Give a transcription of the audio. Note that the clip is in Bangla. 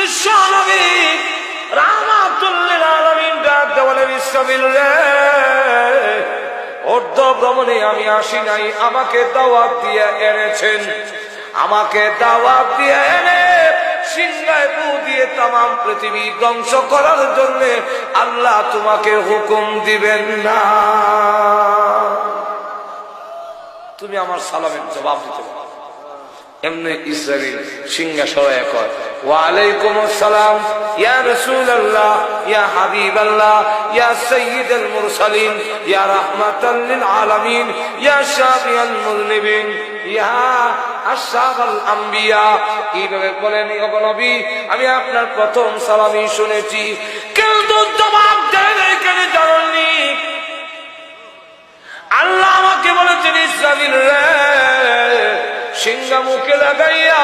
বিশ্ব নবী রাহমাতুল লিল আলামিন ডাক দেওয়ালেন ইসরাফিল রে, অর্ধ ভ্রমণে আমি আসি নাই, আমাকে দাওয়াত দিয়ে এনেছেন, আমাকে দাওয়াত দিয়ে এনে সিংহায় ফু দিয়ে তামাম পৃথিবী ধ্বংস করার জন্য আল্লাহ তোমাকে হুকুম দিবেন না। তুমি আমার সালামের জবাব দিতে পারো। এমনি ইসরাইল সিংহা সরাইয়া কয়, ওয়া আলাইকুম আসসালাম ইয়া রাসূলুল্লাহ ইয়া হাবিবাল্লাহ ইয়া সাইয়্যিদুল মুরসালিন ইয়া রাহমাতাল লিল আলামিন ইয়া শাফিউল মুযনিবিন ইয়া আশরাফুল আম্বিয়া। এইভাবে বলেন, ও নবী আমি আপনার প্রথম সালামই শুনেছি, কিন্তু জবাব দেন এখানে জানেননি। আল্লাহ আমাকে বলেছেন ইসরাফিল রে, সিংহা মুখে লাগাইয়া